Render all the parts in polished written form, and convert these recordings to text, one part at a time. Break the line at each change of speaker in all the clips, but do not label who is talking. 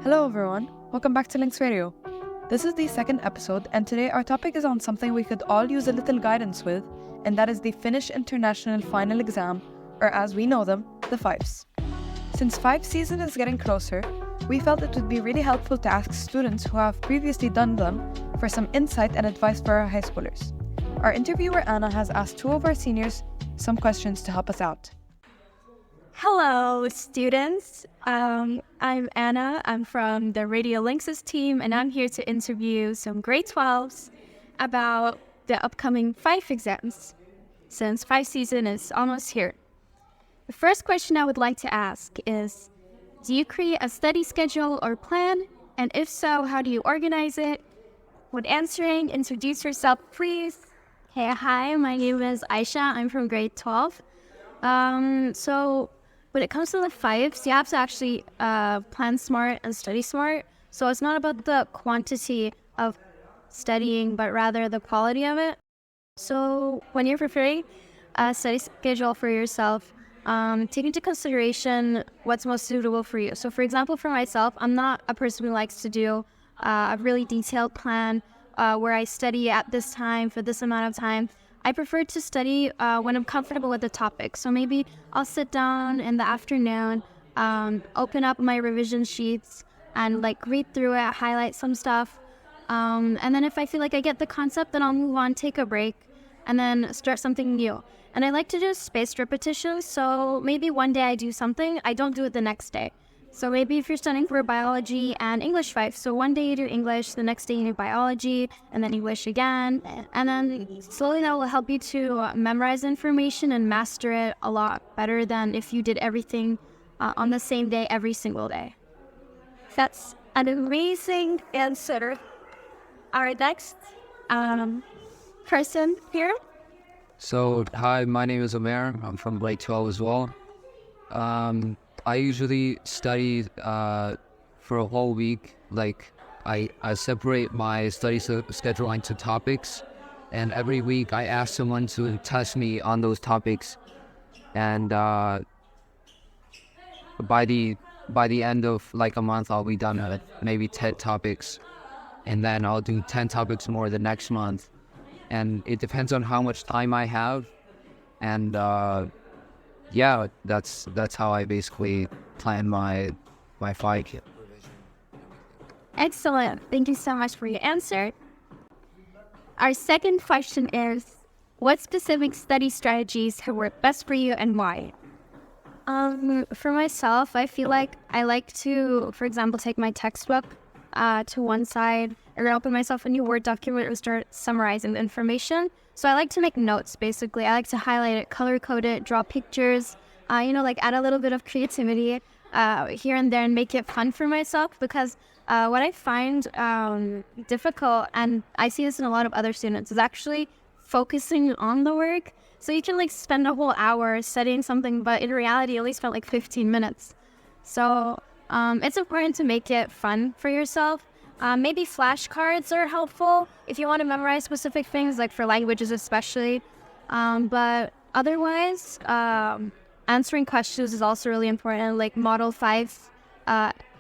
Hello everyone, welcome back to Lynx Radio. This is the second episode, and today our topic is on something we could all use a little guidance with, and that is the Finnish International Final Exam, or as we know them, the FIFEs. Since FIFE season is getting closer, we felt it would be really helpful to ask students who have previously done them for some insight and advice for our high schoolers. Our interviewer Anna has asked two of our seniors some questions to help us out.
Hello, students. I'm Anna. I'm from the Radio Lynx's team, and I'm here to interview some grade 12s about the upcoming FIFE exams, since FIFE season is almost here. The first question I would like to ask is, do you create a study schedule or plan? And if so, how do you organize it? When answering, introduce yourself, please.
Hey, hi, my name is Aisha. I'm from grade 12. So when it comes to the FIFEs, you have to actually plan smart and study smart. So it's not about the quantity of studying, but rather the quality of it. So when you're preparing a study schedule for yourself, take into consideration what's most suitable for you. So for example, for myself, I'm not a person who likes to do a really detailed plan where I study at this time for this amount of time. I prefer to study when I'm comfortable with the topic. So maybe I'll sit down in the afternoon, open up my revision sheets and read through it, highlight some stuff. And then if I feel like I get the concept, then I'll move on, take a break, and then start something new. And I like to do spaced repetitions. So maybe one day I do something, I don't do it the next day. So maybe if you're studying for biology and English FIFE, so one day you do English, the next day you do biology, and then English again. And then slowly that will help you to memorize information and master it a lot better than if you did everything on the same day every single day.
That's an amazing answer. Our next person here.
So, hi, my name is Omer. I'm from grade 12 as well. I usually study for a whole week. I separate my study schedule into topics, and every week I ask someone to test me on those topics. And by the end of a month, I'll be done with maybe 10 topics, and then I'll do 10 topics more the next month. And it depends on how much time I have, and yeah, that's how I basically plan my FIFE.
Excellent. Thank you so much for your answer. Our second question is, what specific study strategies have worked best for you and why?
For myself, I feel like I like to, for example, take my textbook to one side or open myself a new Word document and start summarizing the information. So I like to make notes, basically. I like to highlight it, color code it, draw pictures, add a little bit of creativity here and there and make it fun for myself, because what I find difficult, and I see this in a lot of other students, is actually focusing on the work. So you can spend a whole hour studying something, but in reality, you only spent 15 minutes. So it's important to make it fun for yourself. Maybe flashcards are helpful if you want to memorize specific things, for languages especially. But otherwise, answering questions is also really important, Model 5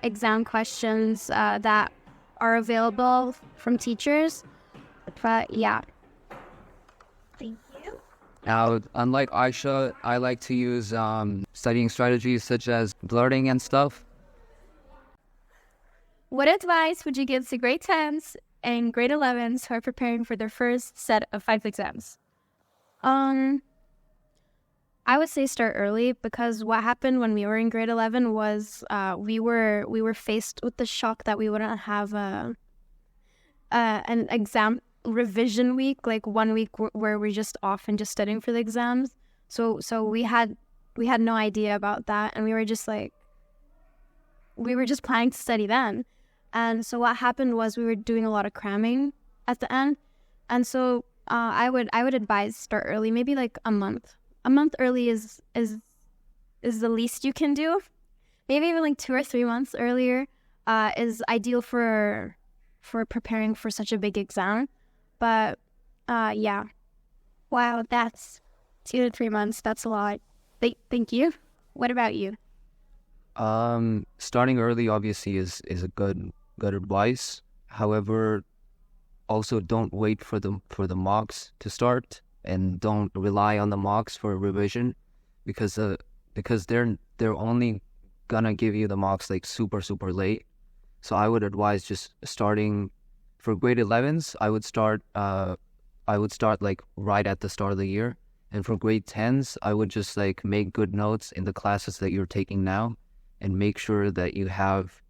exam questions that are available from teachers. But yeah.
Thank you.
Now, unlike Aisha, I like to use studying strategies such as blurting and stuff.
What advice would you give to grade 10s and grade 11s who are preparing for their first set of FIFE exams?
I would say start early, because what happened when we were in grade 11 was we were faced with the shock that we wouldn't have an exam revision week, 1 week where we're just off and just studying for the exams. So we had no idea about that, and we were just planning to study then. And so what happened was we were doing a lot of cramming at the end. And so I would advise start early, maybe a month. A month early is the least you can do. Maybe even 2 or 3 months earlier is ideal for preparing for such a big exam. But yeah.
Wow, that's 2 to 3 months. That's a lot. Thank you. What about you?
Starting early obviously is a good advice. However, also don't wait for the mocks to start, and don't rely on the mocks for revision, because they're only gonna give you the mocks like super late. So I would advise just starting for grade 11s. I would start like right at the start of the year, and for grade 10s I would just like make good notes in the classes that you're taking now, and make sure that you have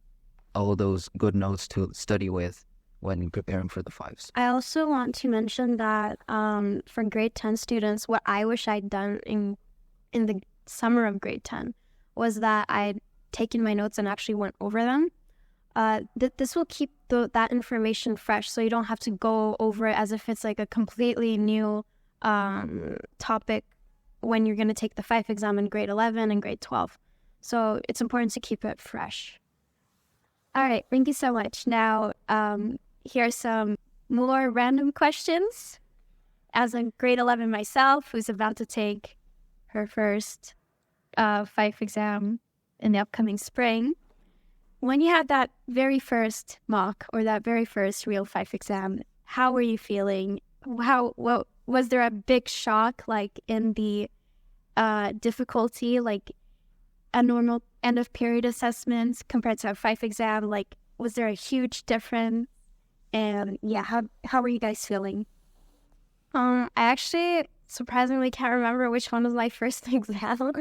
all those good notes to study with when preparing for the FIFEs.
I also want to mention that for grade 10 students, what I wish I'd done in the summer of grade 10 was that I'd taken my notes and actually went over them. This will keep that information fresh, so you don't have to go over it as if it's like a completely new topic when you're going to take the FIFE exam in grade 11 and grade 12. So it's important to keep it fresh. All right, thank you so much. Now, here are some more random questions. As a grade 11 myself, who's about to take her first FIFE exam in the upcoming spring, when you had that very first mock or that very first real FIFE exam, how were you feeling? Was there a big shock, like in the difficulty, like a normal end of period assessment compared to a FIFE exam? Like, was there a huge difference? And yeah, how were you guys feeling? I actually surprisingly can't remember which one was my first exam.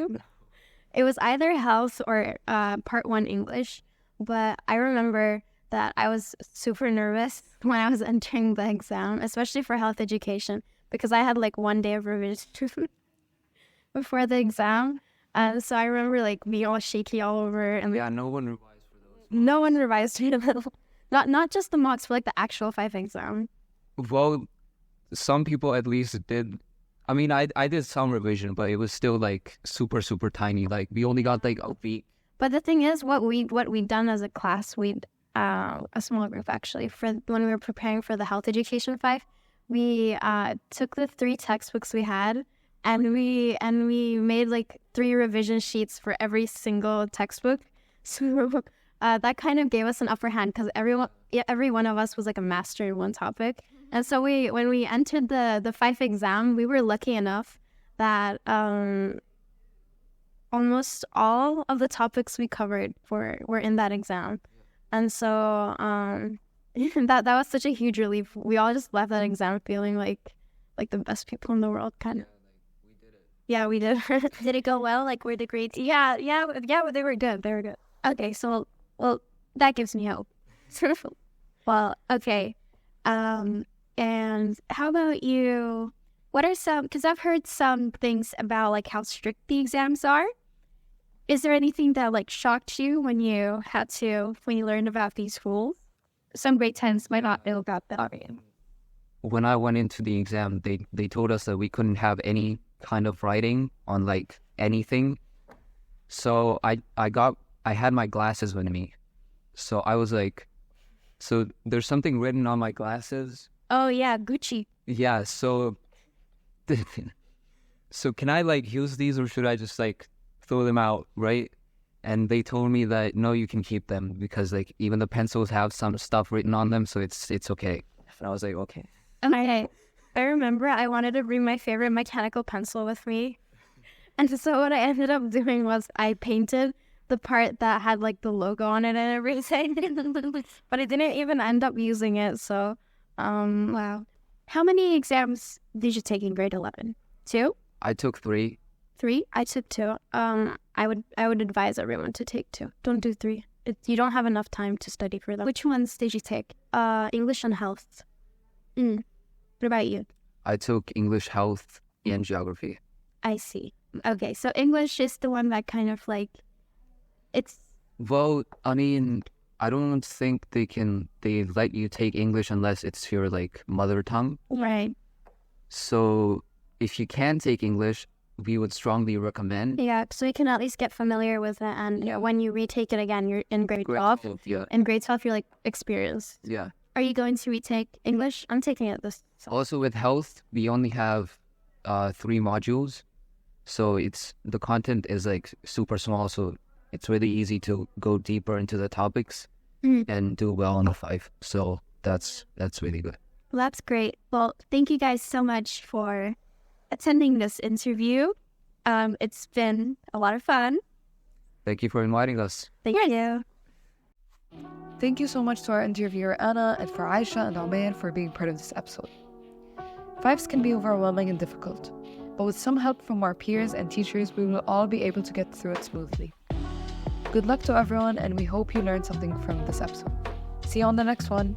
It was either health or part 1 English. But I remember that I was super nervous when I was entering the exam, especially for health education, because I had like 1 day of revision before the exam. And so I remember like being all shaky all over. And
Yeah, no one revised for those.
no one revised for them. Not just the mocks, but like the actual FIFE exam.
Well, some people at least did. I mean, I did some revision, but it was still like super tiny. Like we only got like a week.
But the thing is, what we'd done as a class, a small group actually, for when we were preparing for the health education FIFE, we took the 3 textbooks we had, and we made like 3 revision sheets for every single textbook. So that kind of gave us an upper hand, because every one of us was like a master in one topic. And so when we entered the FIFE exam, we were lucky enough that almost all of the topics we covered were in that exam. And so that was such a huge relief. We all just left that exam feeling like the best people in the world, kind of. Yeah, we did.
Did it go well? Like, were the grades?
Yeah, they were good. They were good. Okay, so, well, that gives me hope. Well, okay. And how about you? What are some, because I've heard some things about like how strict the exams are. Is there anything that like shocked you when you learned about these rules? Some grade 10s might not know about that.
When I went into the exam, they told us that we couldn't have any kind of writing on like anything. So I had my glasses with me. So I was like, so there's something written on my glasses.
Oh yeah, Gucci.
Yeah, so so can I like use these, or should I just like throw them out, right? And they told me that no, you can keep them, because like even the pencils have some stuff written on them, so it's okay. And I was like, okay.
Okay. I remember I wanted to bring my favorite mechanical pencil with me. And so what I ended up doing was I painted the part that had like the logo on it and everything. But I didn't even end up using it, so wow. How many exams did you take in grade 11? 2?
I took 3.
3? I took 2. I would advise everyone to take 2. Don't do 3. You don't have enough time to study for them. Which ones did you take? English and health. What about you?
I took English, health, and geography.
I see. Okay, so English is the one that kind of like, it's...
Well, I mean, I don't think they let you take English unless it's your like mother tongue.
Right.
So if you can take English, we would strongly recommend.
Yeah, so you can at least get familiar with it, and when you retake it again, you're in grade 12.
Yeah.
In grade 12, you're like experienced.
Yeah.
Are you going to retake English? I'm taking it this.
Also with health, we only have 3 modules, so the content is like super small. So it's really easy to go deeper into the topics and do well on the FIFE. So that's really good.
Well, that's great. Well, thank you guys so much for attending this interview. It's been a lot of fun.
Thank you for inviting us.
Thank you.
Thank you so much to our interviewer Anna and for Aisha and Omer for being part of this episode. FIFEs can be overwhelming and difficult, but with some help from our peers and teachers, we will all be able to get through it smoothly. Good luck to everyone, and we hope you learned something from this episode. See you on the next one.